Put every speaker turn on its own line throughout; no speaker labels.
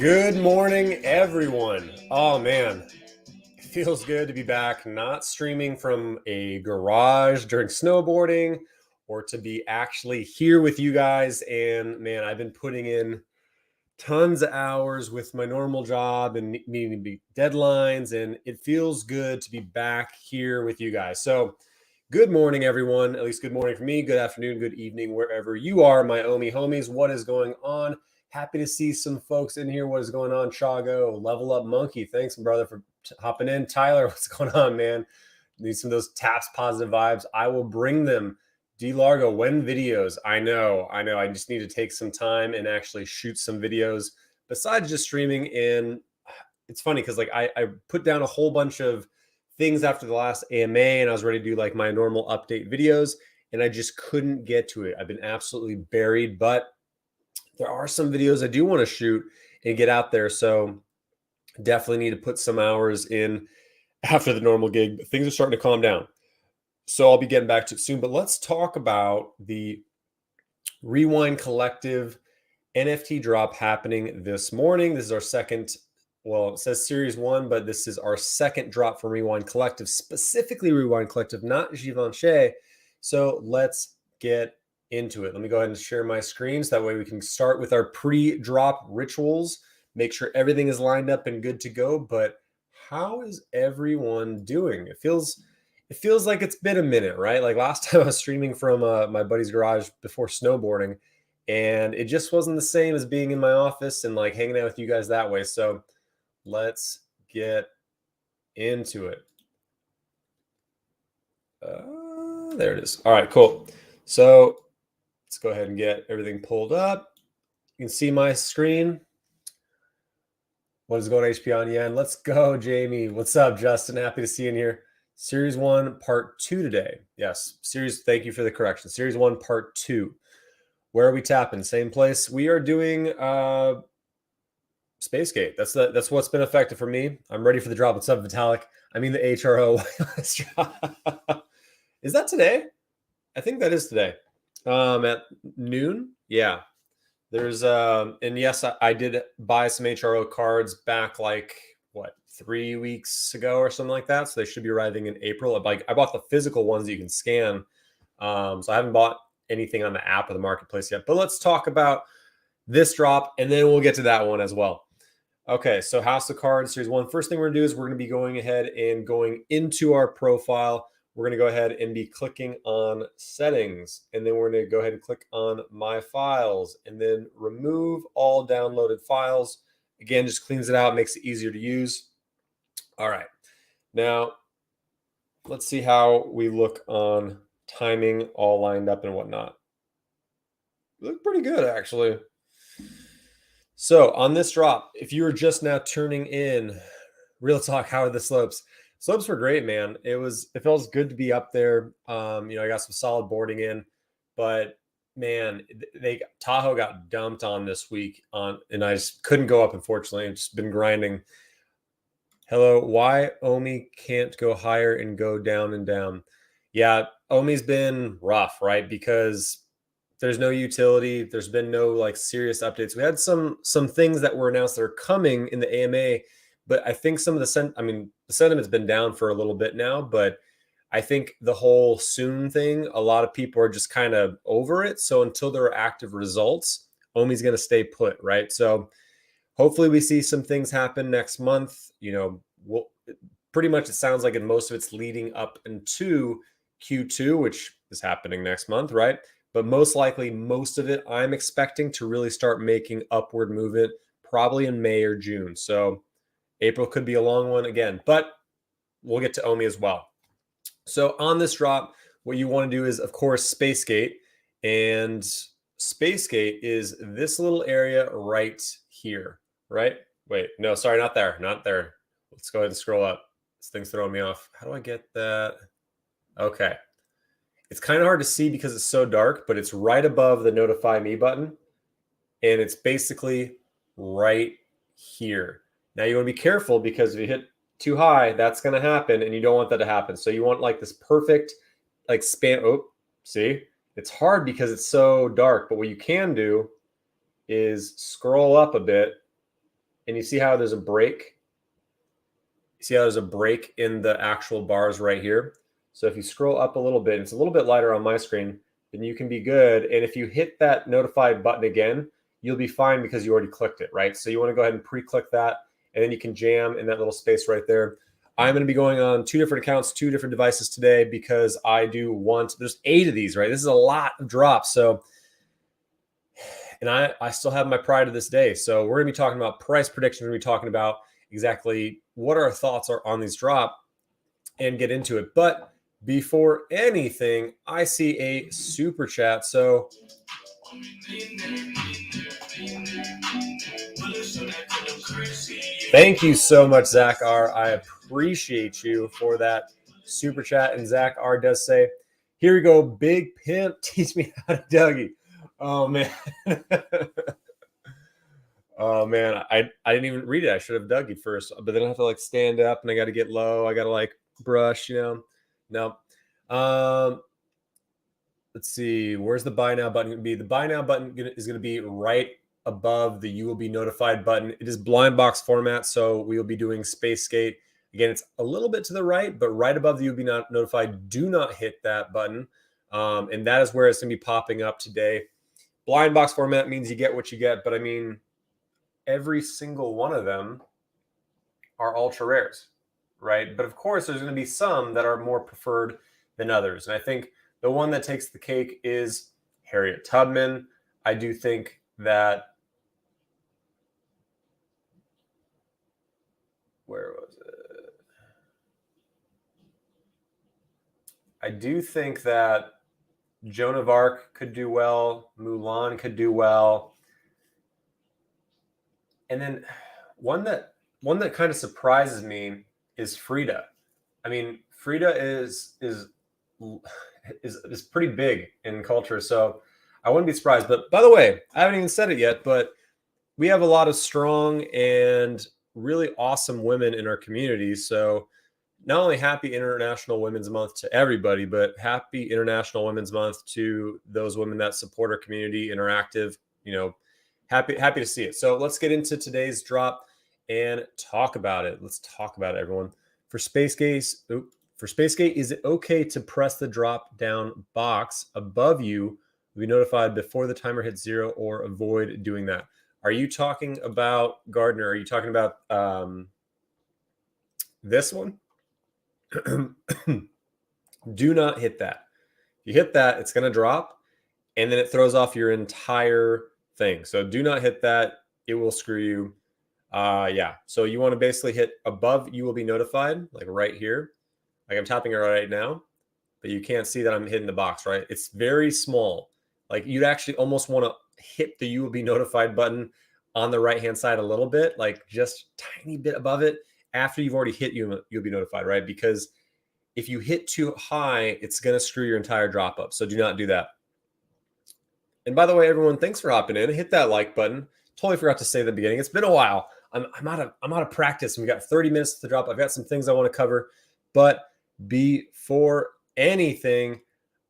Good morning, everyone. Oh man, it feels good to be back, not streaming from a garage during snowboarding or to be actually here with you guys. And man, I've been putting in tons of hours with my normal job and meeting to be deadlines, and it feels good to be back here with you guys. So, good morning, everyone. At least good morning for me. Good afternoon, good evening, wherever you are, my Omi homies. What is going on? Happy to see some folks in here. What is going on, Chago? Level Up Monkey. Thanks, brother, for hopping in. Tyler, what's going on, man? Need some of those taps positive vibes. I will bring them. D Largo, when videos? I know. I just need to take some time and actually shoot some videos besides just streaming. And it's funny because I put down a whole bunch of things after the last AMA and I was ready to do like my normal update videos and I just couldn't get to it. I've been absolutely buried, but there are some videos I do want to shoot and get out there. So definitely need to put some hours in after the normal gig, but things are starting to calm down. So I'll be getting back to it soon, but let's talk about the Rewind Collective NFT drop happening this morning. This is our second, well, it says series one, but this is our second drop from Rewind Collective, specifically Rewind Collective, not Givenchy. So let's get into it. Let me go ahead and share my screen so that way we can start with our pre-drop rituals, make sure everything is lined up and good to go. But how is everyone doing? It feels like it's been a minute, right? Like last time I was streaming from my buddy's garage before snowboarding, and it just wasn't the same as being in my office and like hanging out with you guys that way. So let's get into it. There it is. All right, cool. So let's go ahead and get everything pulled up. You can see my screen. What is going on, HP on Yen? Let's go, Jamie. What's up, Justin? Happy to see you in here. Series 1, Part 2 today. Yes, thank you for the correction. Series 1, Part 2. Where are we tapping? Same place. We are doing Spacegate. That's what's been effective for me. I'm ready for the drop. What's up, Vitalik? I mean the HRO. Is that today? I think that is today. At noon. Yeah. There's and yes, I did buy some HRO cards back like what 3 weeks ago or something like that. So they should be arriving in April. I bought the physical ones that you can scan. So I haven't bought anything on the app or the marketplace yet. But let's talk about this drop and then we'll get to that one as well. Okay, so House of Cards Series 1. First thing we're going to do is we're going to be going ahead and going into our profile. We're going to go ahead and be clicking on Settings. And then we're going to go ahead and click on My Files. And then remove all downloaded files. Again, just cleans it out, makes it easier to use. All right. Now, let's see how we look on timing, all lined up and whatnot. Look pretty good, actually. So on this drop, if you were just now tuning in, real talk, how are the slopes? Slopes were great, man. It feels good to be up there. I got some solid boarding in, but man, Tahoe got dumped on this week and I just couldn't go up, unfortunately. I've just been grinding. Hello, why Omi can't go higher and go down and down? Yeah, Omi's been rough, right? Because there's no utility. There's been no like serious updates. We had some things that were announced that are coming in the AMA, but I think some of the sentiment's been down for a little bit now. But I think the whole soon thing, a lot of people are just kind of over it. So until there are active results, Omi's going to stay put, right? So hopefully we see some things happen next month. We'll pretty much, it sounds like most of it's leading up into Q2, which is happening next month, right? But most likely, most of it I'm expecting to really start making upward movement probably in May or June. So April could be a long one again, but we'll get to Omi as well. So on this drop, what you want to do is, of course, Spacegate. And Spacegate is this little area right here, right? Wait, no, sorry, not there. Not there. Let's go ahead and scroll up. This thing's throwing me off. How do I get that? Okay. It's kind of hard to see because it's so dark, but it's right above the notify me button. And it's basically right here. Now you want to be careful because if you hit too high, that's going to happen and you don't want that to happen. So you want like this perfect like span. Oh, see, it's hard because it's so dark, but what you can do is scroll up a bit and you see how there's a break? You see how there's a break in the actual bars right here? So if you scroll up a little bit, it's a little bit lighter on my screen, then you can be good. And if you hit that notified button again, you'll be fine because you already clicked it, right? So you want to go ahead and pre-click that, and then you can jam in that little space right there. I'm going to be going on 2 different accounts, 2 different devices today because I do want, there's 8 of these, right? This is a lot of drops. So, and I still have my pride to this day. So we're going to be talking about price predictions. We're going to be talking about exactly what our thoughts are on these drop and get into it. But before anything, I see a super chat. So thank you so much, Zach R. I appreciate you for that super chat. And Zach R does say, here we go, big pimp, teach me how to Dougie. Oh, man. Oh, man. I didn't even read it. I should have Dougie first. But then I have to, like, stand up, and I got to get low. I got to, like, brush, you know. No. Let's see. Where's the buy now button going to be? The buy now button is going to be right above the you will be notified button. It is blind box format, so we will be doing Space Skate. Again, it's a little bit to the right, but right above the you will be not notified. Do not hit that button. And that is where it's going to be popping up today. Blind box format means you get what you get, but I mean, every single one of them are ultra rares, right? But of course, there's going to be some that are more preferred than others. And I think the one that takes the cake is Harriet Tubman. I do think that, where was it? I do think that Joan of Arc could do well. Mulan could do well. And then one that kind of surprises me is Frida. I mean, Frida is pretty big in culture, so I wouldn't be surprised. But by the way, I haven't even said it yet, but we have a lot of strong and really awesome women in our community. So not only happy International Women's Month to everybody, but happy International Women's Month to those women that support our community, interactive, happy to see it. So let's get into today's drop and talk about it. Let's talk about it, everyone. For Spacegate, is it okay to press the drop down box above you to be notified before the timer hits 0, or avoid doing that? Are you talking about, Gardner? Are you talking about this one? Do not hit that. If you hit that, it's going to drop, and then it throws off your entire thing. So do not hit that. It will screw you. Yeah. So you want to basically hit above. You will be notified, like right here. Like I'm tapping it right now, but you can't see that I'm hitting the box, right? It's very small. Like you'd actually almost want to hit the you will be notified button on the right-hand side a little bit, like just tiny bit above it after you've already hit you'll be notified, right? Because if you hit too high, it's going to screw your entire drop up. So do not do that. And by the way, everyone, thanks for hopping in. Hit that like button. Totally forgot to say at the beginning. It's been a while. I'm out of practice. We got 30 minutes to drop. I've got some things I want to cover. But before anything,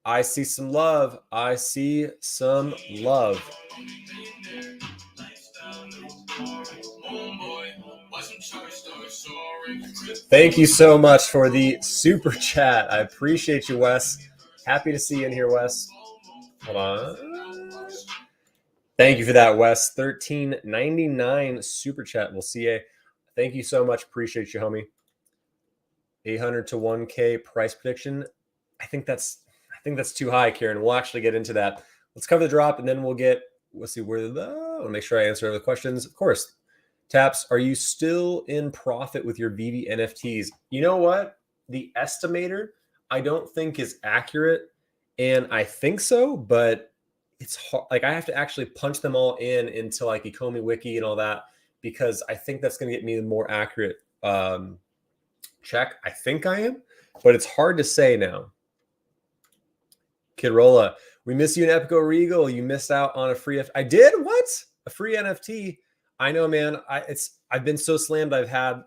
I see some love. I see some love. Thank you so much for the super chat. I appreciate you, Wes. Happy to see you in here, Wes. Hold on. Thank you for that, Wes. $13.99 super chat. We'll see you. Thank you so much. Appreciate you, homie. 800 to 1K price prediction. I think that's too high, Karen. We'll actually get into that. Let's cover the drop, and then we'll see where I'll make sure I answer other questions. Of course. Taps, are you still in profit with your Veve NFTs? You know what? The estimator, I don't think is accurate, and I think so, but it's hard. Like I have to actually punch them all into like Ecomi Wiki and all that, because I think that's going to get me the more accurate check. I think I am, but it's hard to say now. Kid Rolla, we miss you in Epico Regal. You missed out on a free I did? What? A free NFT? I know, man. I've been so slammed. I'm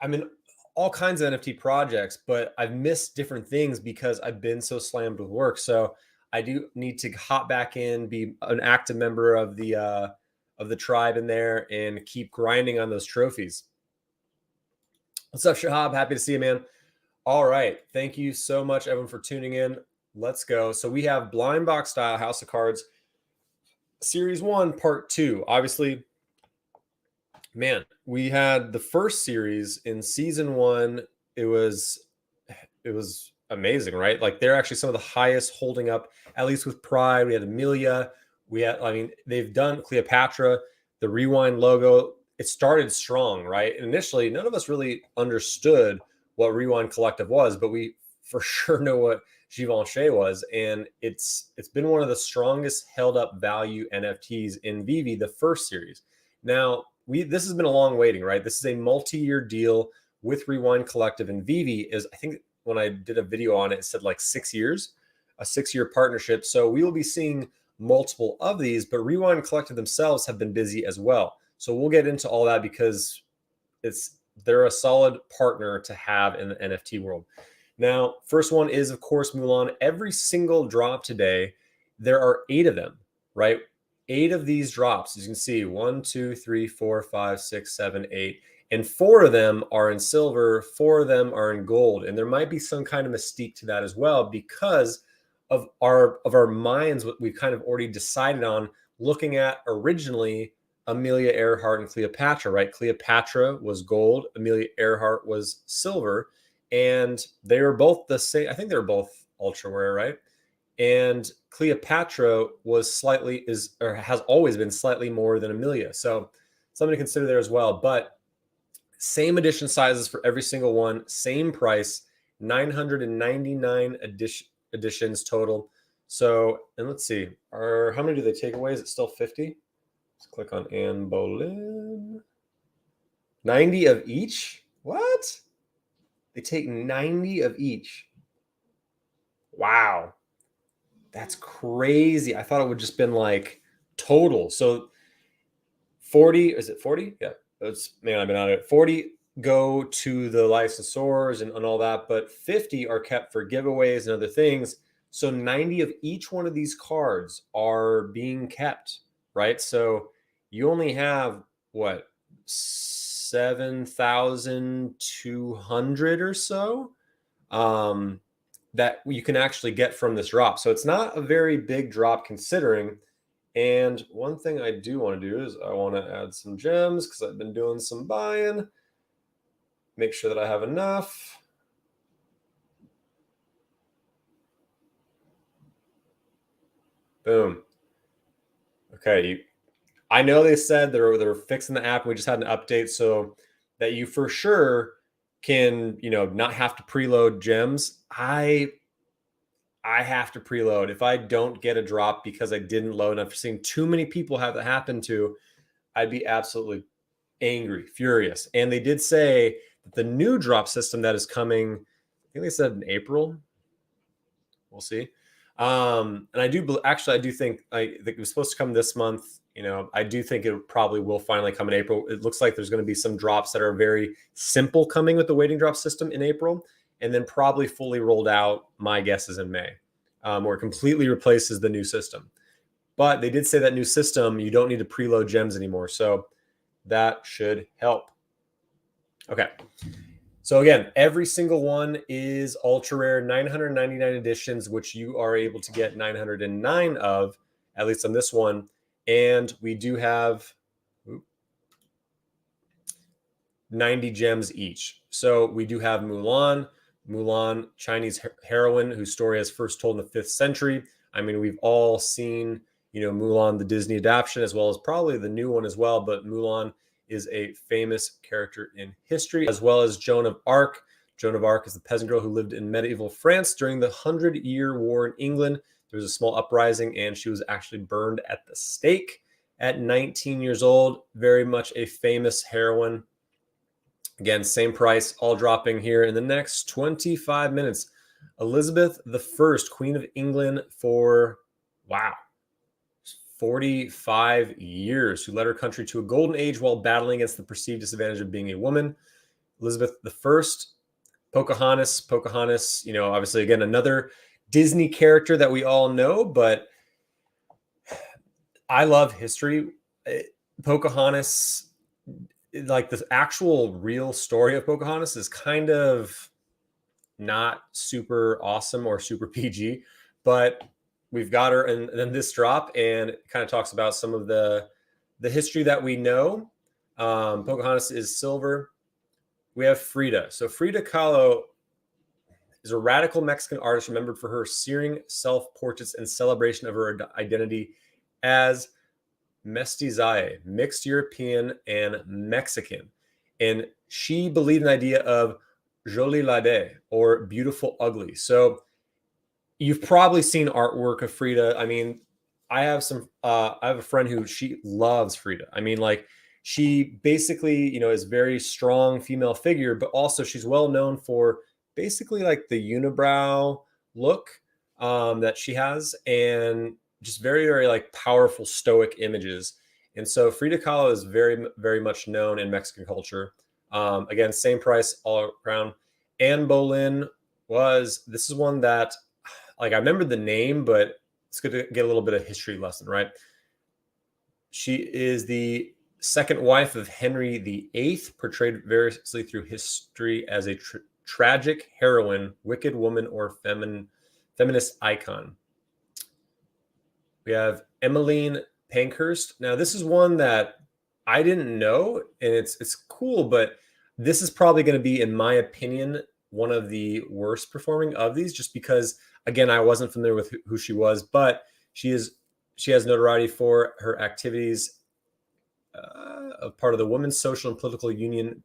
in all kinds of NFT projects, but I've missed different things because I've been so slammed with work. So I do need to hop back in, be an active member of the of the tribe in there and keep grinding on those trophies. What's up, Shahab? Happy to see you, man. All right. Thank you so much, everyone, for tuning in. Let's go. So we have blind box style House of Cards Series 1, Part 2. Obviously, man, we had the first series in Season 1. It was amazing, right? Like, they're actually some of the highest holding up, at least with Pride. We had Amelia. They've done Cleopatra, the Rewind logo. It started strong, right? And initially, none of us really understood what Rewind Collective was, but we for sure know what Givenchy was. And it's been one of the strongest held up value NFTs in Veve, the first series. Now, this has been a long waiting, right? This is a multi-year deal with Rewind Collective, and Veve is, I think when I did a video on it, it said like 6 years, a 6-year partnership. So we will be seeing multiple of these, but Rewind Collective themselves have been busy as well. So we'll get into all that because they're a solid partner to have in the NFT world. Now, first one is, of course, Mulan. Every single drop today, there are 8 of them, right? 8 of these drops. As you can see, 1, 2, 3, 4, 5, 6, 7, 8. And 4 of them are in silver, 4 of them are in gold. And there might be some kind of mystique to that as well because of our minds, what we've kind of already decided on, looking at originally Amelia Earhart and Cleopatra, right? Cleopatra was gold, Amelia Earhart was silver, and they were both the same. I think they were both ultra rare, right? And Cleopatra has always been slightly more than Amelia. So something to consider there as well. But same edition sizes for every single one, same price, 999 editions total. So, and let's see, how many do they take away? Is it still 50? Let's click on Anne Boleyn. 90 of each? What? They take 90 of each. Wow. That's crazy. I thought it would just been like total. So 40, is it 40? Yeah. I've been on it. 40 go to the licensors and all that, but 50 are kept for giveaways and other things. So 90 of each one of these cards are being kept, right? So you only have what, 7,200 or so that you can actually get from this drop. So it's not a very big drop considering. And one thing I do want to do is I want to add some gems because I've been doing some buying. Make sure that I have enough. Boom. Okay. I know they said they're fixing the app. We just had an update so that you for sure can, not have to preload gems. I have to preload. If I don't get a drop because I didn't load, and I've seen too many people have that happen to, I'd be absolutely angry, furious. And they did say that the new drop system that is coming, I think they said in April. We'll see. And I do think it was supposed to come this month. I do think it probably will finally come in April. It looks like there's going to be some drops that are very simple coming with the waiting drop system in April, and then probably fully rolled out, my guess is in May, where it completely replaces the new system. But they did say that new system, you don't need to preload gems anymore. So that should help. Okay. So again, every single one is ultra rare, 999 editions, which you are able to get 909 of, at least on this one. And we do have 90 gems each. So we do have Mulan, Chinese heroine whose story is first told in the 5th century. I mean, we've all seen, Mulan, the Disney adaptation, as well as probably the new one as well. But Mulan is a famous character in history, as well as Joan of Arc. Joan of Arc is the peasant girl who lived in medieval France during the 100-Year War in England. There was a small uprising, and she was actually burned at the stake at 19 years old. Very much a famous heroine. Again, same price, all dropping here in the next 25 minutes. Elizabeth I, Queen of England for, 45 years, who led her country to a golden age while battling against the perceived disadvantage of being a woman. Elizabeth I, Pocahontas, obviously, again, another Disney character that we all know, but I love history. Pocahontas, like the actual real story of Pocahontas is kind of not super awesome or super PG, but we've got her in this drop, and it kind of talks about some of the history that we know. Pocahontas is silver. We have Frida. So Frida Kahlo is a radical Mexican artist remembered for her searing self-portraits and celebration of her identity as mestizaje, mixed European and Mexican. And she believed in the idea of jolie laide, or beautiful ugly. So you've probably seen artwork of Frida. I mean, I have a friend who she loves Frida. I mean, like, she basically, is very strong female figure, but also she's well known for basically like the unibrow look that she has, and just very, very like powerful stoic images. And so Frida Kahlo is very, very much known in Mexican culture. Again, same price all around. Anne Boleyn this is one that, like, I remember the name, but it's good to get a little bit of history lesson, right? She is the second wife of Henry VIII, portrayed variously through history as a tragic heroine, wicked woman, or feminist icon. We have Emmeline Pankhurst. Now, this is one that I didn't know, and it's cool, but this is probably going to be, in my opinion, one of the worst performing of these, just because, again, I wasn't familiar with who she was, but she has notoriety for her activities of part of the Women's Social and Political Union,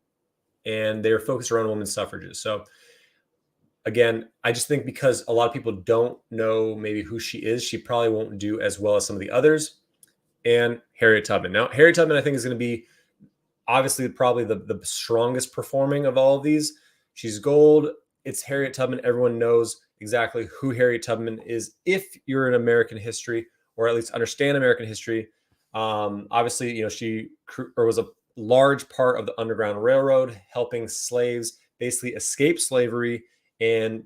and they are focused around women's suffrages. So again, I just think because a lot of people don't know maybe who she is, she probably won't do as well as some of the others. And Harriet Tubman. Now, Harriet Tubman, I think, is going to be obviously probably the strongest performing of all of these. She's gold. It's Harriet Tubman. Everyone knows exactly who Harriet Tubman is if you're in American history, or at least understand American history. Obviously, she was a large part of the Underground Railroad, helping slaves basically escape slavery. And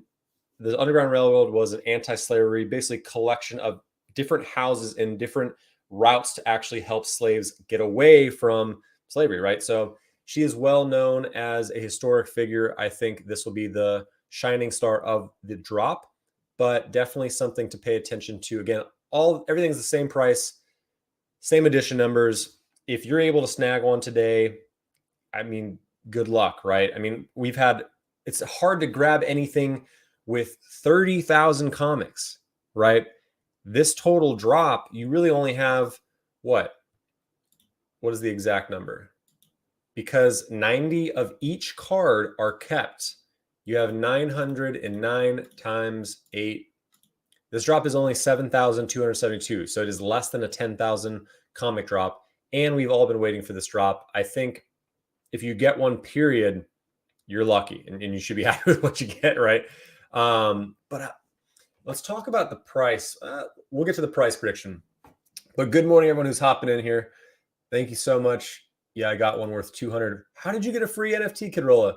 the Underground Railroad was an anti-slavery, basically collection of different houses and different routes to actually help slaves get away from slavery, right? So she is well known as a historic figure. I think this will be the shining star of the drop, but definitely something to pay attention to. Again, everything's the same price, same edition numbers. If you're able to snag one today, I mean, good luck, right? I mean, it's hard to grab anything with 30,000 comics, right? This total drop, you really only have what is the exact number? Because 90 of each card are kept. You have 909 times 8. This drop is only 7,272. So it is less than a 10,000 comic drop. And we've all been waiting for this drop. I think if you get one, period, you're lucky, and you should be happy with what you get, right? But let's talk about the price. We'll get to the price prediction. But good morning, everyone who's hopping in here. Thank you so much. Yeah, I got one worth 200. How did you get a free NFT, Kidrolla?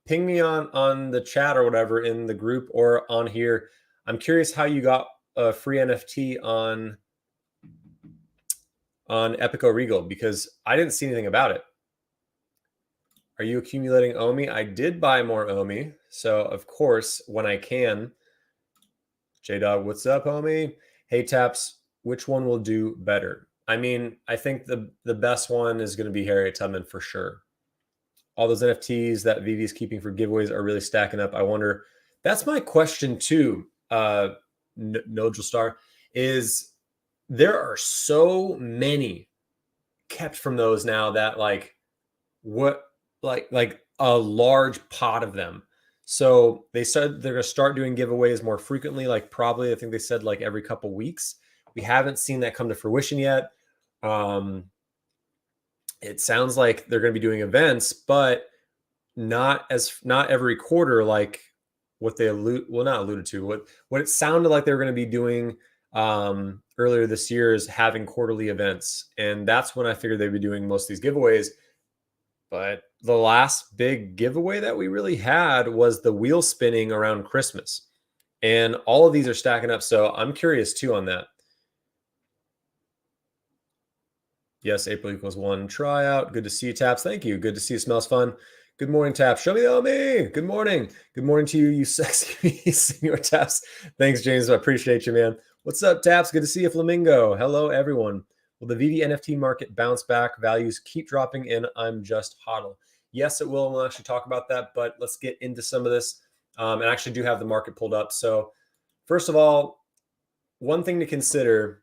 Ping me on the chat or whatever in the group or on here. I'm curious how you got a free NFT on Epico Regal, because I didn't see anything about it. Are you accumulating OMI? I did buy more OMI. So, of course, when I can. J-Dog, what's up, homie? Hey, Taps, which one will do better? I mean, I think the best one is going to be Harriet Tubman for sure. All those NFTs that Veve is keeping for giveaways are really stacking up. I wonder, that's my question too, Nodal Star, is there are so many kept from those now that like a large pot of them. So they said they're going to start doing giveaways more frequently, like probably, I think they said like every couple weeks. We haven't seen that come to fruition yet. It sounds like they're going to be doing events, but not every quarter, like what they not alluded to. What it sounded like they were going to be doing earlier this year is having quarterly events, and that's when I figured they'd be doing most of these giveaways. But the last big giveaway that we really had was the wheel spinning around Christmas, and all of these are stacking up. So I'm curious too on that. Yes, April equals 1 tryout. Good to see you, Taps. Thank you. Good to see you. Smells fun. Good morning, Taps. Show me the me. Good morning. Good morning to you, you sexy senior Taps. Thanks, James. I appreciate you, man. What's up, Taps? Good to see you, Flamingo. Hello, everyone. Will the Veve NFT market bounce back? Values keep dropping in. I'm just hodl. Yes, it will. And we'll actually talk about that, but let's get into some of this. And I actually do have the market pulled up. So first of all, one thing to consider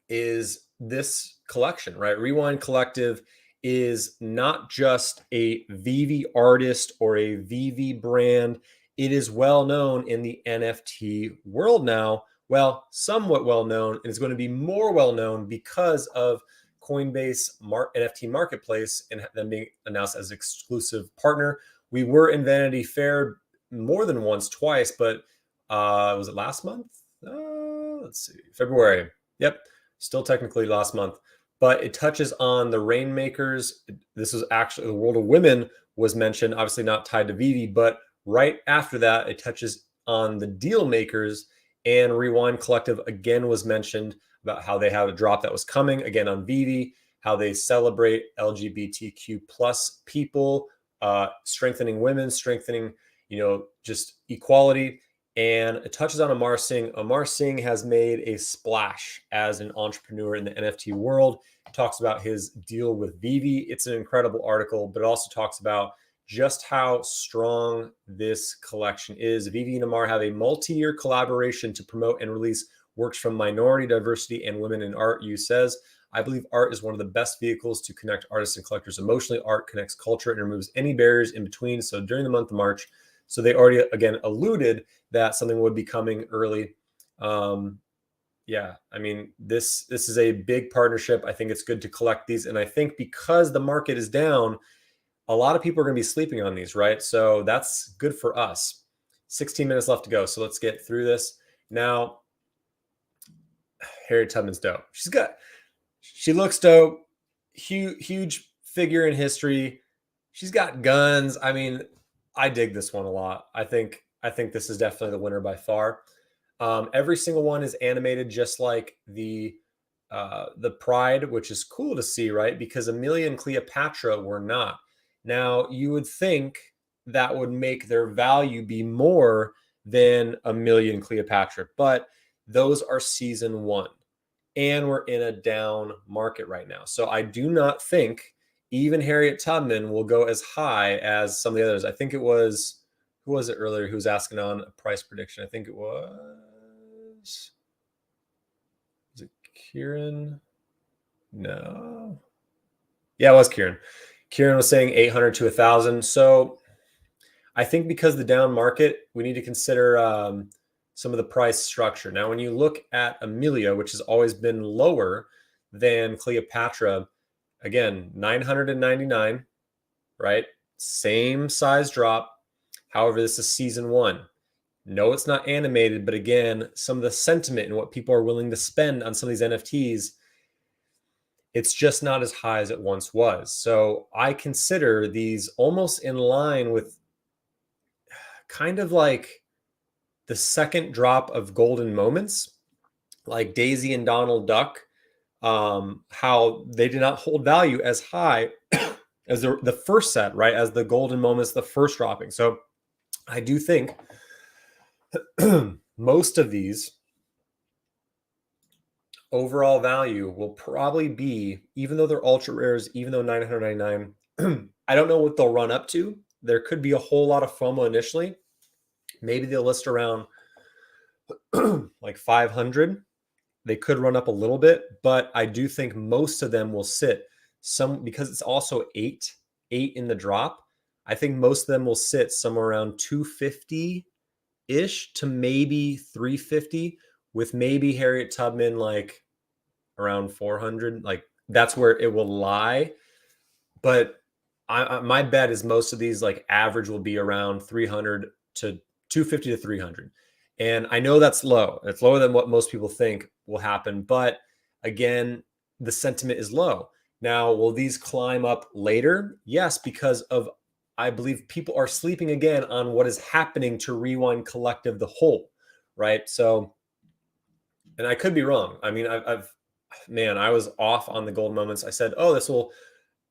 is this collection, right? Rewind Collective is not just a Veve artist or a Veve brand. It is well known in the NFT world now. Well, somewhat well known, and it's going to be more well known because of Coinbase NFT Marketplace and them being announced as exclusive partner. We were in Vanity Fair more than once, twice, but was it last month? Let's see, February. Yep, still technically last month, but it touches on the Rainmakers. This was actually the World of Women was mentioned, obviously not tied to Veve, but right after that, it touches on the Deal Makers, and Rewind Collective again was mentioned about how they had a drop that was coming again on Veve, how they celebrate LGBTQ plus people, strengthening women, strengthening, just equality. And it touches on Amar Singh. Amar Singh has made a splash as an entrepreneur in the NFT world. He talks about his deal with Veve. It's an incredible article, but it also talks about just how strong this collection is. Veve and Amar have a multi-year collaboration to promote and release works from minority, diversity, and women in art. Yu says, I believe art is one of the best vehicles to connect artists and collectors emotionally. Art connects culture and removes any barriers in between. So during the month of March, so they already, again, alluded that something would be coming early. Yeah, I mean, this is a big partnership. I think it's good to collect these. And I think because the market is down, a lot of people are going to be sleeping on these, right? So that's good for us. 16 minutes left to go. So let's get through this. Now, Harriet Tubman's dope. She looks dope. Huge figure in history. She's got guns. I mean, I dig this one a lot. I think this is definitely the winner by far. Every single one is animated just like the Pride, which is cool to see, right? Because Amelia and Cleopatra were not. Now you would think that would make their value be more than Amelia and Cleopatra, but those are season one, and we're in a down market right now. So I do not think even Harriet Tubman will go as high as some of the others. I think it was, who was it earlier who was asking on a price prediction? I think it was it Kieran? No. Yeah, it was Kieran. Kieran was saying 800 to 1,000. So I think because the down market, we need to consider some of the price structure. Now, when you look at Amelia, which has always been lower than Cleopatra, again, 999, right? Same size drop. However, this is season one. No, it's not animated, but again, some of the sentiment and what people are willing to spend on some of these NFTs, it's just not as high as it once was. So I consider these almost in line with kind of like the second drop of golden moments, like Daisy and Donald Duck, how they did not hold value as high as the first set, right? As the golden moments, the first dropping. So I do think most of these overall value will probably be, even though they're ultra rares, even though 999, I don't know what they'll run up to. There could be a whole lot of FOMO initially. Maybe they'll list around like 500. They could run up a little bit, but I do think most of them will sit some, because it's also eight in the drop. I think most of them will sit somewhere around 250 ish to maybe 350, with maybe Harriet Tubman like around 400. Like that's where it will lie. But my bet is most of these like average will be around 300 to 250 to 300. And I know that's low. It's lower than what most people think will happen. But again, the sentiment is low. Now, will these climb up later? Yes, because of, I believe people are sleeping again on what is happening to Rewind Collective, the whole, right? So, and I could be wrong. I mean, I've man, I was off on the gold moments. I said, oh, this will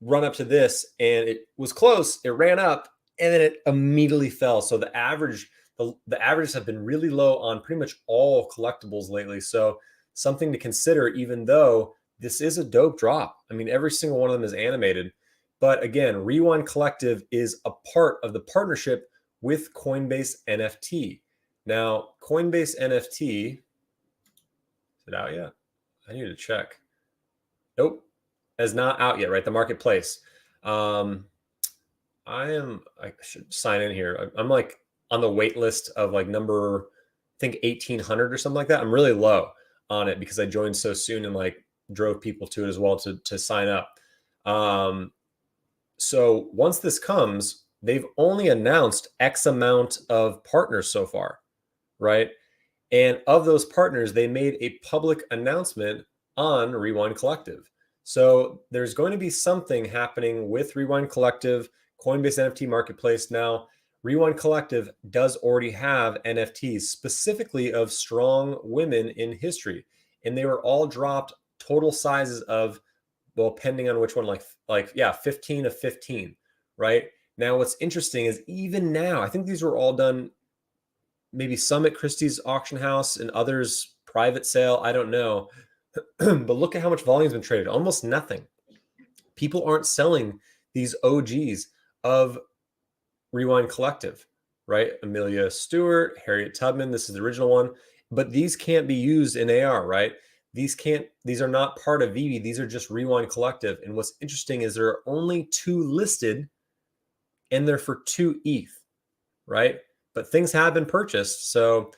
run up to this, and it was close. It ran up, and then it immediately fell. So the averages have been really low on pretty much all collectibles lately. So something to consider, even though this is a dope drop. I mean, every single one of them is animated. But again, Rewind Collective is a part of the partnership with Coinbase NFT. Now, Coinbase NFT, is it out yet? I need to check. Nope, is not out yet, right? The marketplace. I should sign in here. I'm like on the wait list of like number, I think 1800 or something like that. I'm really low on it because I joined so soon and like drove people to it as well to sign up. So once this comes, they've only announced X amount of partners so far, right? And of those partners, they made a public announcement on Rewind Collective. So there's going to be something happening with Rewind Collective, Coinbase NFT Marketplace. Now, Rewind Collective does already have NFTs specifically of strong women in history. And they were all dropped total sizes of, well, depending on which one, yeah, 15 of 15, right? Now, what's interesting is even now, I think these were all done maybe some at Christie's auction house and others private sale. I don't know. But look at how much volume's been traded. Almost nothing. People aren't selling these OGs of Rewind Collective, right? Amelia Stewart, Harriet Tubman. This is the original one. But these can't be used in AR, right? These are not part of Veve. These are just Rewind Collective. And what's interesting is there are only 2 listed and they're for 2 ETH, right? But things have been purchased. So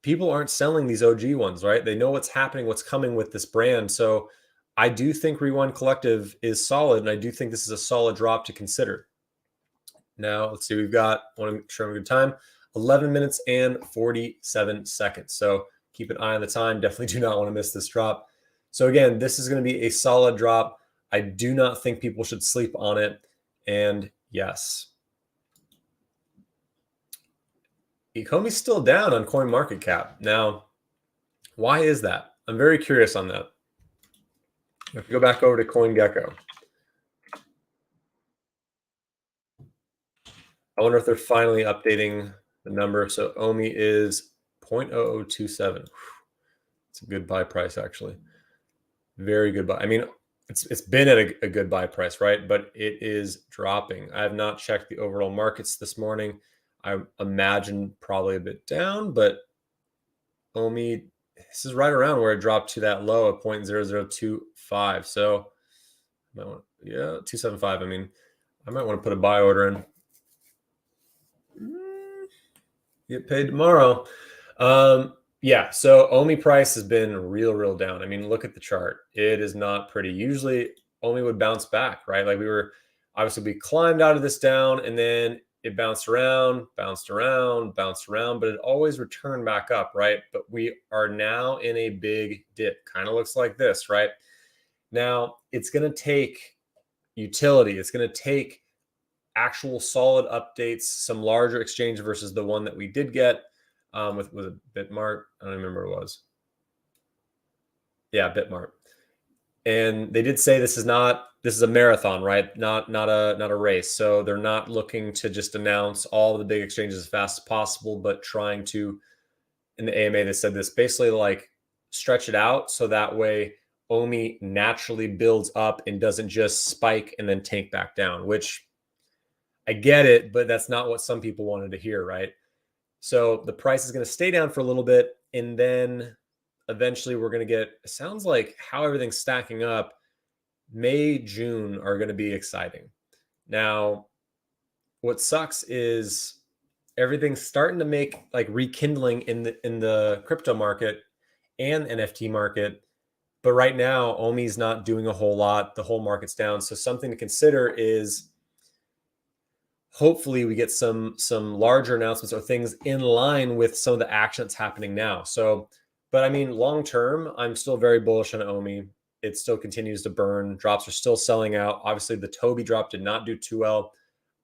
people aren't selling these OG ones, right? They know what's happening, what's coming with this brand. So I do think Rewind Collective is solid, and I do think this is a solid drop to consider. Now, let's see. I want to make sure I'm a good time. 11 minutes and 47 seconds. So keep an eye on the time. Definitely do not want to miss this drop. So again, this is going to be a solid drop. I do not think people should sleep on it. And yes, Ecomi's still down on CoinMarketCap. Now, why is that? I'm very curious on that. If you go back over to CoinGecko, I wonder if they're finally updating the number. So OMI is 0.0027. It's a good buy price, actually. Very good buy. I mean, it's been at a good buy price, right? But it is dropping. I have not checked the overall markets this morning. I imagine probably a bit down, but OMI, this is right around where it dropped to that low of 0.0025. So, yeah, 275. I mean, I might want to put a buy order in. Get paid tomorrow. Yeah, so OMI price has been real down. I mean, look at the chart. It is not pretty. Usually OMI would bounce back, right? Like we climbed out of this down and then it bounced around, but it always returned back up, right? But we are now in a big dip. Kind of looks like this, right? Now, it's going to take utility. It's going to take actual solid updates, some larger exchange versus the one that we did get with a Bitmart. I don't remember what it was. Yeah, Bitmart. And they did say this is a marathon, right? Not a race. So they're not looking to just announce all the big exchanges as fast as possible, but trying to, in the AMA, they said this basically like stretch it out so that way OMI naturally builds up and doesn't just spike and then tank back down, which I get it, but that's not what some people wanted to hear, right? So the price is going to stay down for a little bit, and then eventually we're going to get, it sounds like how everything's stacking up, May, June are going to be exciting. Now, what sucks is everything's starting to make like rekindling in the crypto market and NFT market. But right now, OMI's not doing a whole lot. The whole market's down. So something to consider is hopefully we get some larger announcements or things in line with some of the action that's happening now. So, but I mean, long term, I'm still very bullish on OMI. It still continues to burn. Drops are still selling out. Obviously, the Toby drop did not do too well.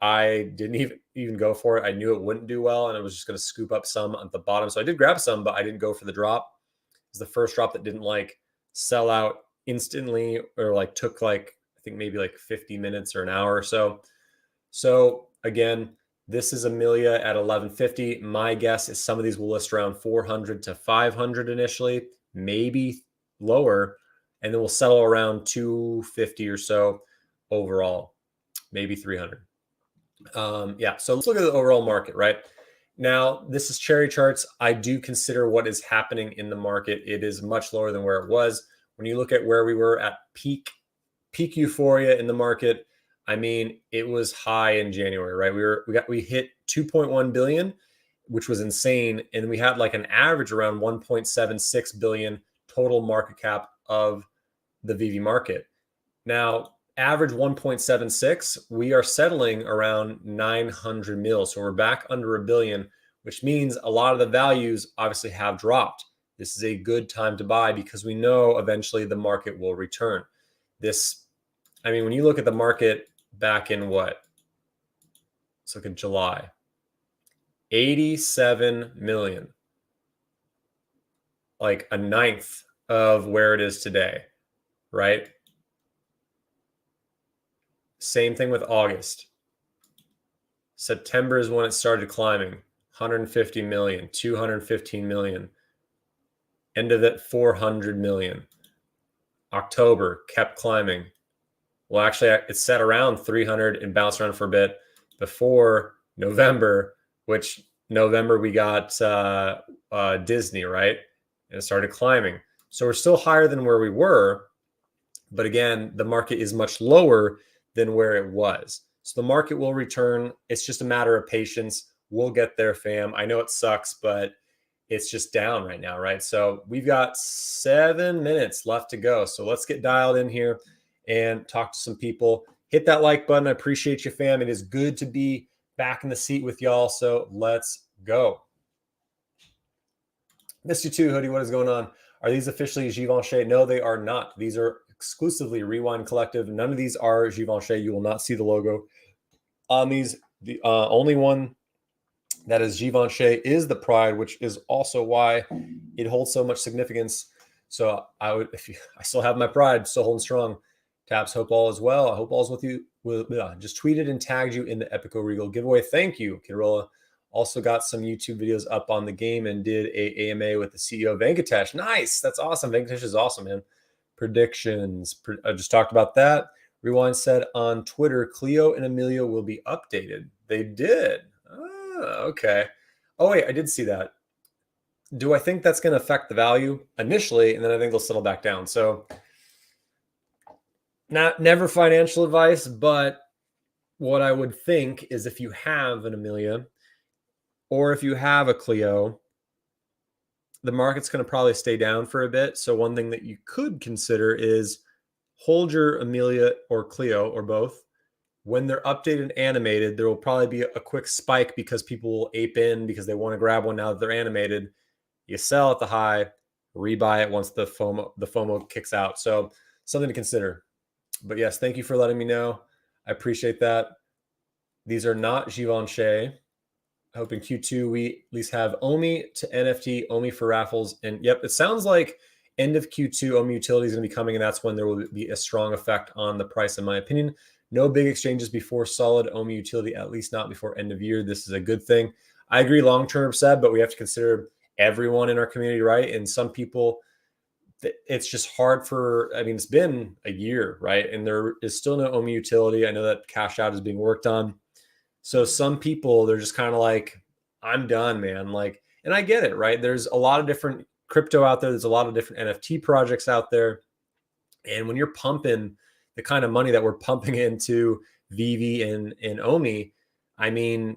I didn't even go for it. I knew it wouldn't do well, and I was just going to scoop up some at the bottom. So I did grab some, but I didn't go for the drop. It was the first drop that didn't like sell out instantly, or like took like, I think maybe like 50 minutes or an hour or so. So again, this is Amelia at 1150. My guess is some of these will list around 400 to 500 initially, maybe lower, and then we'll settle around 250 or so overall, maybe 300. Yeah, so let's look at the overall market, right? Now, this is cherry charts. I do consider what is happening in the market. It is much lower than where it was. When you look at where we were at peak euphoria in the market, I mean, it was high in January, right? We hit 2.1 billion, which was insane, and we had like an average around 1.76 billion total market cap of the Veve market. Now, average 1.76, we are settling around 900 mil. So we're back under a billion, which means a lot of the values obviously have dropped. This is a good time to buy because we know eventually the market will return. I mean, when you look at the market back in what? Let's look at July. 87 million. Like a ninth of where it is today, right? Same thing with August. September is when it started climbing. 150 million, 215 million. Ended at 400 million. October kept climbing. Well, actually, it sat around 300 and bounced around for a bit before November, which November we got Disney, right? And it started climbing. So we're still higher than where we were. But again, the market is much lower than where it was. So the market will return. It's just a matter of patience. We'll get there, fam. I know it sucks, but it's just down right now, right? So we've got 7 minutes left to go. So let's get dialed in here and talk to some people. Hit that like button. I appreciate you, fam. It is good to be back in the seat with y'all. So let's go. Missed you too, Hoodie. What is going on? Are these officially Givenchy? No, they are not. These are exclusively Rewind Collective. None of these are Givenchy. You will not see the logo on these. The only one that is Givenchy is the Pride, which is also why it holds so much significance. So I still have my Pride, still holding strong. Taps, hope all is well. I hope all is with you. Just tweeted and tagged you in the Epico Regal giveaway. Thank you, Kidrola. Also got some YouTube videos up on the game and did a AMA with the CEO Venkatesh. Nice. That's awesome. Venkatesh is awesome, man. Predictions. I just talked about that. Rewind said on Twitter, Cleo and Amelia will be updated. They did. Oh, okay. Oh, wait, I did see that. Do I think that's going to affect the value initially? And then I think they'll settle back down. So never financial advice, but what I would think is if you have an Amelia or if you have a Cleo, the market's going to probably stay down for a bit. So one thing that you could consider is hold your Amelia or Cleo or both. When they're updated and animated, there will probably be a quick spike because people will ape in because they want to grab one now that they're animated. You sell at the high, rebuy it once the FOMO kicks out. So something to consider. But yes, thank you for letting me know. I appreciate that. These are not Givenchy. I hope in Q2 we at least have Omi to NFT, Omi for raffles. And yep, it sounds like end of Q2, Omi utility is going to be coming, and that's when there will be a strong effect on the price, in my opinion. No big exchanges before solid Omi utility, at least not before end of year. This is a good thing. I agree long-term, Seb, but we have to consider everyone in our community, right? And some people, it's just hard for, I mean, it's been a year, right? And there is still no Omi utility. I know that cash out is being worked on. So some people, they're just kind of like, I'm done, man. Like, and I get it, right? There's a lot of different crypto out there. There's a lot of different NFT projects out there. And when you're pumping the kind of money that we're pumping into Veve and Omi, I mean,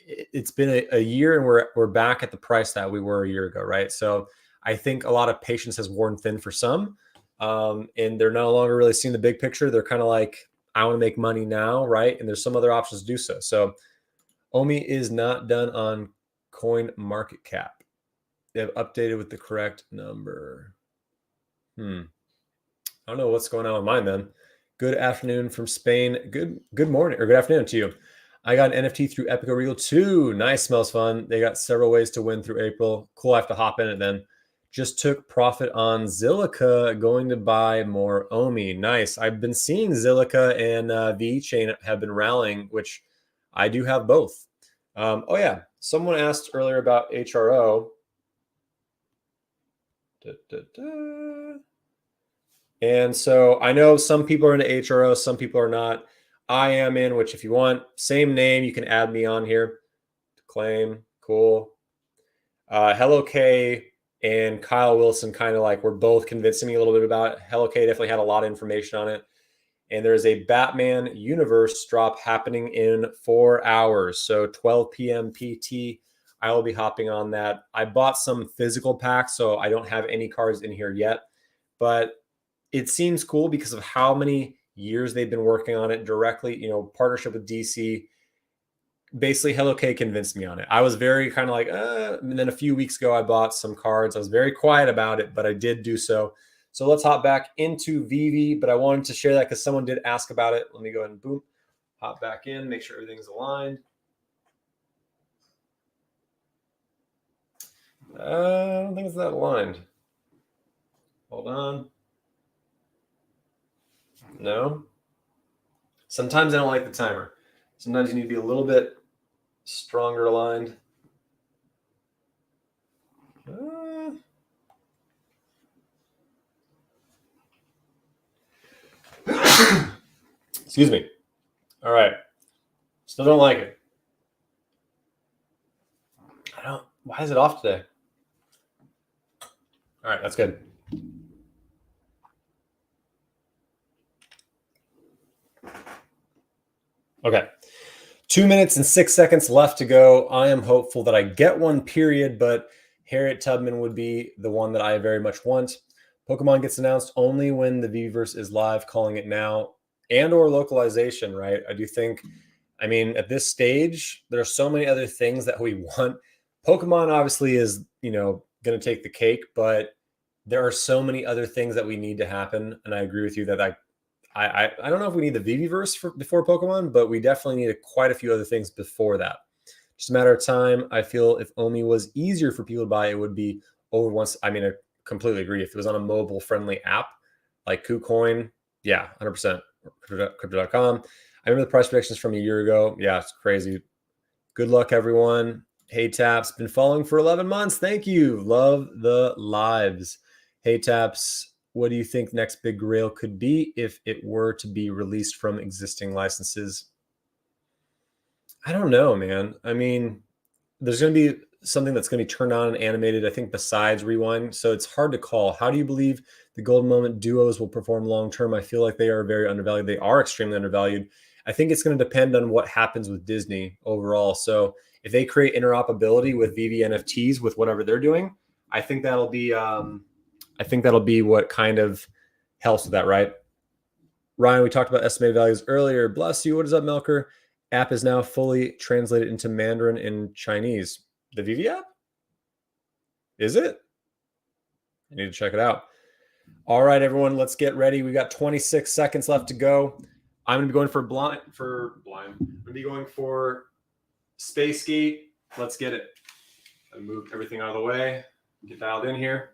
it's been a year and we're back at the price that we were a year ago, right? So I think a lot of patience has worn thin for some, and they're no longer really seeing the big picture. They're kind of like, I want to make money now, right? And there's some other options to do so. So Omi is not done on Coin Market Cap. They have updated with the correct number. I don't know what's going on with mine then. Good afternoon from Spain. Good morning or good afternoon to you. I got an NFT through Epico Regal 2. Nice, smells fun. They got several ways to win through April. Cool, I have to hop in it then. Just took profit on Zilliqa, going to buy more Omi. Nice. I've been seeing Zilliqa and VE Chain have been rallying, which I do have both. Oh yeah, someone asked earlier about HRO. And so I know some people are into HRO, some people are not. I am in, which if you want, same name, you can add me on here. Claim, cool. Hello K and Kyle Wilson kind of like were both convincing me a little bit about it. Hello K definitely had a lot of information on it. And there's a Batman universe drop happening in 4 hours. So 12 p.m. PT. I will be hopping on that. I bought some physical packs, so I don't have any cards in here yet. But it seems cool because of how many years they've been working on it directly, partnership with DC. Basically, Hello K convinced me on it. I was very kind of like, and then a few weeks ago, I bought some cards. I was very quiet about it, but I did do so. So let's hop back into Veve, but I wanted to share that because someone did ask about it. Let me go ahead and boom, hop back in, make sure everything's aligned. I don't think it's that aligned. Hold on. No. Sometimes I don't like the timer. Sometimes you need to be a little bit stronger aligned. Excuse me. All right. Still don't like it. Why is it off today? All right, that's good. Okay. 2 minutes and 6 seconds left to go. I am hopeful that I get one, period, but Harriet Tubman would be the one that I very much want. Pokemon gets announced only when the Veveverse is live, calling it now, and or localization, right? I do think, at this stage, there are so many other things that we want. Pokemon obviously is, going to take the cake, but there are so many other things that we need to happen. And I agree with you that I don't know if we need the Veveverse before Pokemon, but we definitely need quite a few other things before that. Just a matter of time. I feel if Omi was easier for people to buy, it would be over once. I completely agree. If it was on a mobile-friendly app like KuCoin, yeah, 100%. Crypto.com. I remember the price predictions from a year ago. Yeah, it's crazy. Good luck, everyone. Hey, Taps, been following for 11 months. Thank you. Love the lives. Hey, Taps, what do you think next big grail could be if it were to be released from existing licenses? I don't know, man. There's going to be something that's going to be turned on and animated, I think, besides Rewind. So it's hard to call. How do you believe the Golden Moment duos will perform long term? I feel like they are very undervalued. They are extremely undervalued. I think it's going to depend on what happens with Disney overall. So if they create interoperability with Veve NFTs with whatever they're doing, I think that'll be what kind of helps with that, right? Ryan, we talked about estimated values earlier. Bless you. What is up, Milker? App is now fully translated into Mandarin and Chinese. The Veve app? Is it? I need to check it out. All right, everyone, let's get ready. We got 26 seconds left to go. I'm going to be going for blind. I'm going to be going for Space Gate. Let's get it. I moved everything out of the way. Get dialed in here.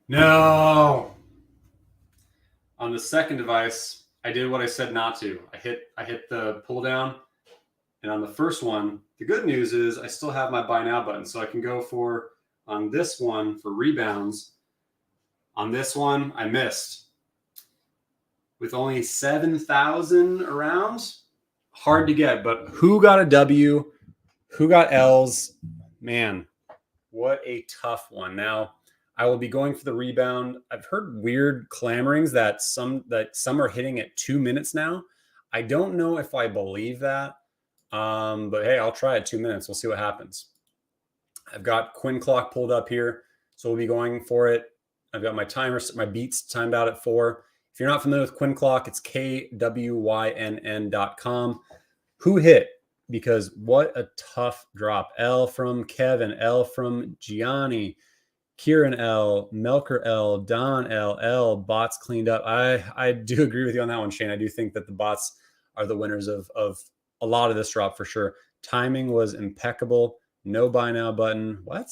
No. On the second device, I did what I said not to. I hit the pull down, and on the first one, the good news is I still have my buy now button, so I can go for on this one for rebounds. On this one, I missed with only 7,000 around. Hard to get, but who got a W? Who got L's? Man, what a tough one. Now, I will be going for the rebound. I've heard weird clamorings that some are hitting at 2 minutes now. I don't know if I believe that, but hey, I'll try it 2 minutes. We'll see what happens. I've got Quinn clock pulled up here, so we'll be going for it. I've got my timer, my beats timed out at 4. If you're not familiar with Quinn Clock, it's KWYNN.com. Who hit? Because what a tough drop. L from Kevin, L from Gianni, Kieran L, Melker L, Don L, bots cleaned up. I do agree with you on that one, Shane. I do think that the bots are the winners of a lot of this drop for sure. Timing was impeccable. No buy now button. What?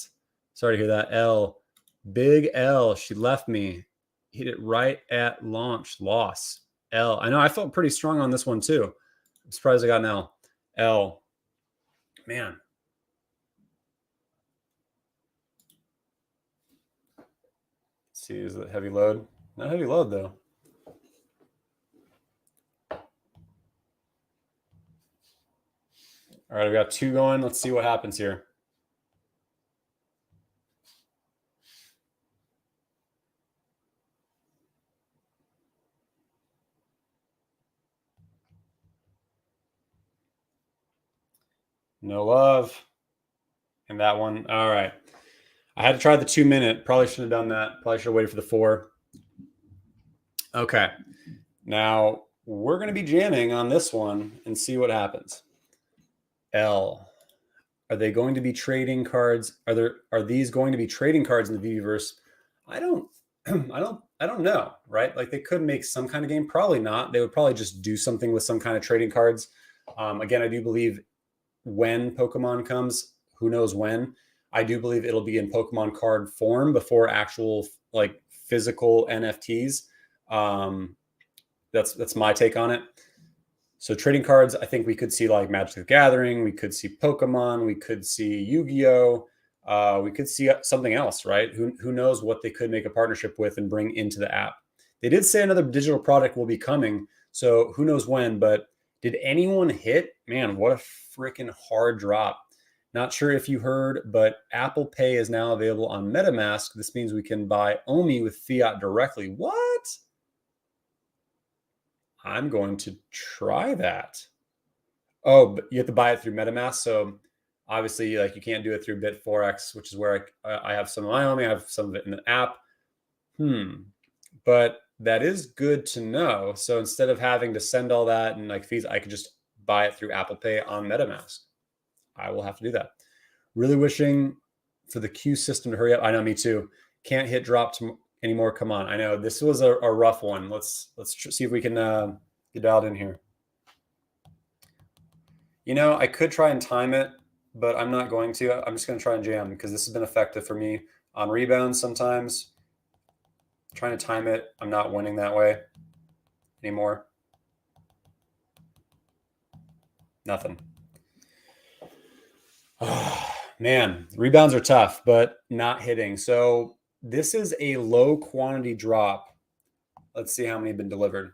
Sorry to hear that. L, big L. She left me. Hit it right at launch. Loss. L. I know I felt pretty strong on this one too. I'm surprised I got an L. L. Man. Let's see, is it heavy load? Not heavy load though. All right, I've got 2 going. Let's see what happens here. No love. And that one. All right. I had to try the 2 minute. Probably shouldn't have done that. Probably should have waited for the 4. Okay. Now we're going to be jamming on this one and see what happens. L. Are they going to be trading cards? Are these going to be trading cards in the Veveverse? I don't know, right? Like they could make some kind of game. Probably not. They would probably just do something with some kind of trading cards. Again, I do believe when Pokemon comes, who knows when, I do believe it'll be in Pokemon card form before actual like physical NFTs. That's my take on it. So trading cards, I think we could see like Magic the Gathering, we could see Pokemon, we could see Yu-Gi-Oh, we could see something else, right? Who knows what they could make a partnership with and bring into the app. They did say another digital product will be coming, so who knows when, but did anyone hit? Man, what a freaking hard drop. Not sure if you heard, but Apple Pay is now available on MetaMask. This means we can buy Omi with fiat directly. What? I'm going to try that. Oh, but you have to buy it through MetaMask. So obviously, like you can't do it through Bit4X, which is where I have some of my Omi. I have some of it in the app. But that is good to know. So instead of having to send all that and like fees, I could just buy it through Apple Pay on MetaMask. I will have to do that. Really wishing for the Q system to hurry up. I know, me too. Can't hit drop anymore. Come on. I know this was a rough one. Let's see if we can get dialed in here. You know, I could try and time it, but I'm not going to. I'm just going to try and jam because this has been effective for me on rebounds sometimes. Trying to time it, I'm not winning that way anymore. Nothing. Oh, man, rebounds are tough, but not hitting. So this is a low quantity drop. Let's see how many have been delivered.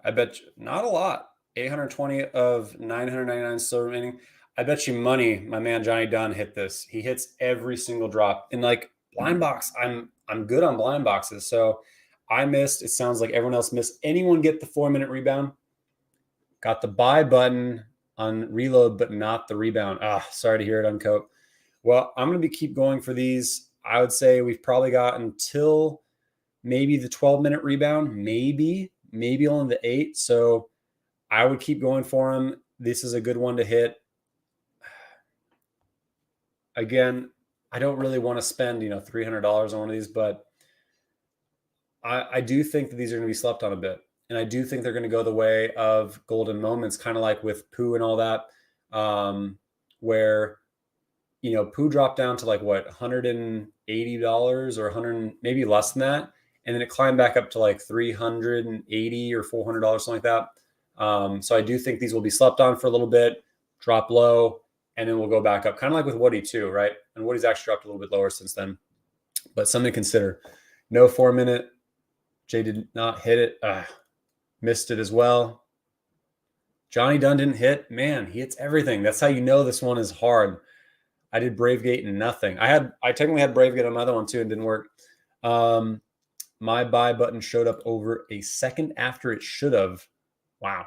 I bet you, not a lot. 820 of 999 still remaining. I bet you money my man Johnny Dunn hit this. He hits every single drop. And like blind box, I'm good on blind boxes. So I missed. It sounds like everyone else missed. Anyone get the 4-minute rebound? Got the buy button on reload, but not the rebound. Sorry to hear it, Uncoat. Well, I'm going to keep going for these. I would say we've probably got until maybe the 12-minute rebound, maybe only the 8. So I would keep going for them. This is a good one to hit. Again, I don't really want to spend, $300 on one of these, but I do think that these are going to be slept on a bit. And I do think they're going to go the way of golden moments, kind of like with Pooh and all that, where, Pooh dropped down to like what, $180 or 100, maybe less than that. And then it climbed back up to like $380 or $400, something like that. So I do think these will be slept on for a little bit, drop low, and then we'll go back up, kind of like with Woody too, right? And Woody's actually dropped a little bit lower since then, but something to consider. No 4-minute. Jay did not hit it. Missed it as well. Johnny Dunn didn't hit. Man, he hits everything. That's how you know this one is hard. I did Bravegate and nothing. I technically had Bravegate on another one too and didn't work. My buy button showed up over a second after it should have. Wow.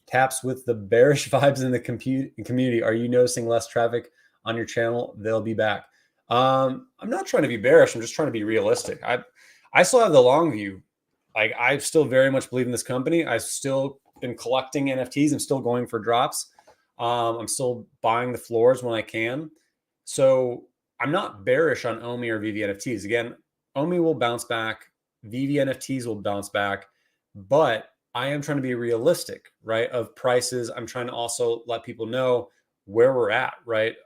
Taps with the bearish vibes in the community. Are you noticing less traffic on your channel? They'll be back. I'm not trying to be bearish. I'm just trying to be realistic. I still have the long view. Like, I still very much believe in this company. I've still been collecting NFTs. I'm still going for drops. I'm still buying the floors when I can. So I'm not bearish on OMI or VV NFTs. Again, OMI will bounce back. VV NFTs will bounce back. But I am trying to be realistic, right? Of prices. I'm trying to also let people know where we're at, right?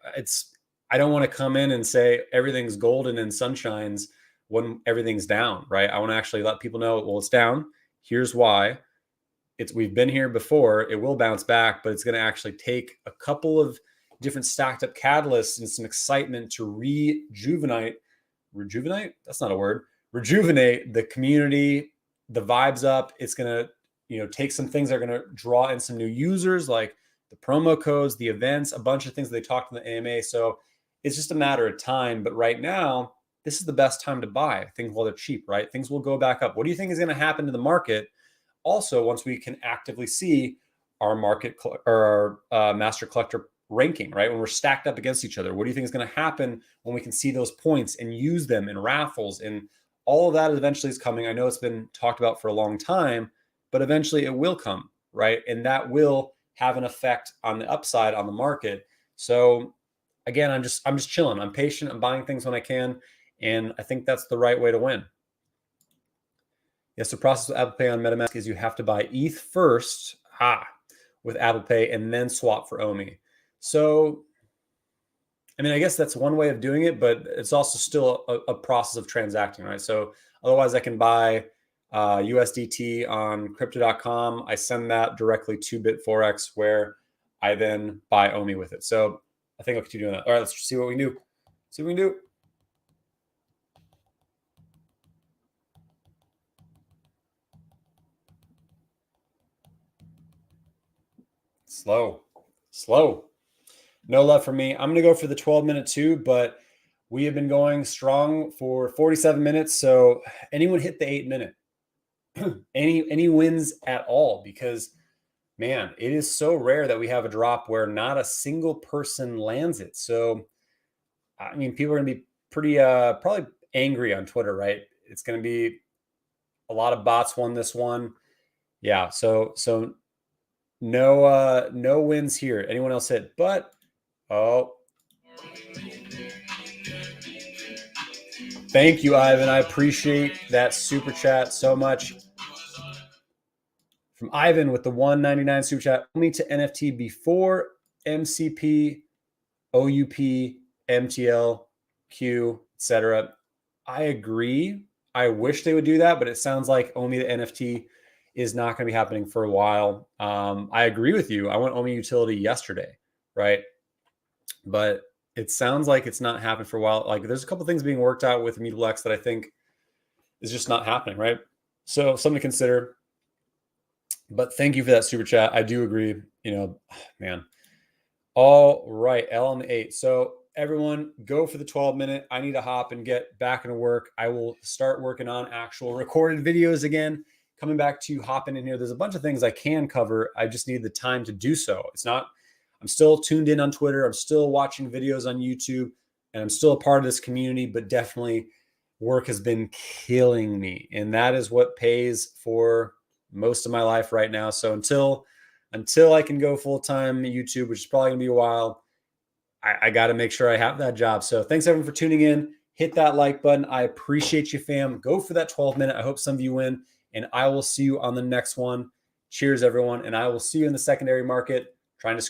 I don't want to come in and say everything's golden and sunshines when everything's down, right? I want to actually let people know, well, it's down. Here's why. We've been here before. It will bounce back, but it's going to actually take a couple of different stacked up catalysts and some excitement to rejuvenate. That's not a word. Rejuvenate the community, the vibes up. It's going to, take some things that are going to draw in some new users, like the promo codes, the events, a bunch of things they talked in the AMA. So it's just a matter of time. But right now, this is the best time to buy things while they're cheap, right? Things will go back up. What do you think is going to happen to the market? Also, once we can actively see our market or our master collector ranking, right? When we're stacked up against each other, what do you think is going to happen when we can see those points and use them in raffles? And all of that eventually is coming. I know it's been talked about for a long time, but eventually it will come, right? And that will have an effect on the upside on the market. So again, I'm just chilling. I'm patient. I'm buying things when I can. And I think that's the right way to win. Yes, the process with Apple Pay on MetaMask is you have to buy ETH first with Apple Pay and then swap for OMI. So, I mean, I guess that's one way of doing it, but it's also still a process of transacting, right? So otherwise I can buy USDT on crypto.com. I send that directly to Bit4X where I then buy OMI with it. So I think I'll continue doing that. All right, let's see what we can do. See what we can do. Slow. No love for me. I'm going to go for the 12-minute too, but we have been going strong for 47 minutes. So anyone hit the 8-minute? any wins at all? Because man, it is so rare that we have a drop where not a single person lands it. So I mean, people are going to be pretty probably angry on Twitter, right? It's going to be a lot of bots won this one. Yeah, so no wins here. Anyone else hit? But thank you, Ivan. I appreciate that super chat so much. From Ivan with the 199 super chat, only to NFT before MCP, OUP, MTL, Q, etc. I agree. I wish they would do that, but it sounds like OMI the NFT is not going to be happening for a while. I agree with you. I want OMI utility yesterday, right? But it sounds like it's not happening for a while. Like there's a couple things being worked out with Immutable X that I think is just not happening, right? So something to consider. But thank you for that super chat. I do agree. Man. All right, L on the 8. So everyone go for the 12-minute. I need to hop and get back into work. I will start working on actual recorded videos again. Coming back to hopping in here. There's a bunch of things I can cover. I just need the time to do so. I'm still tuned in on Twitter. I'm still watching videos on YouTube, and I'm still a part of this community, but definitely work has been killing me. And that is what pays for most of my life right now. So until I can go full-time YouTube, which is probably gonna be a while, I got to make sure I have that job. So thanks everyone for tuning in. Hit that like button. I appreciate you, fam. Go for that 12-minute. I hope some of you win, and I will see you on the next one. Cheers, everyone. And I will see you in the secondary market trying to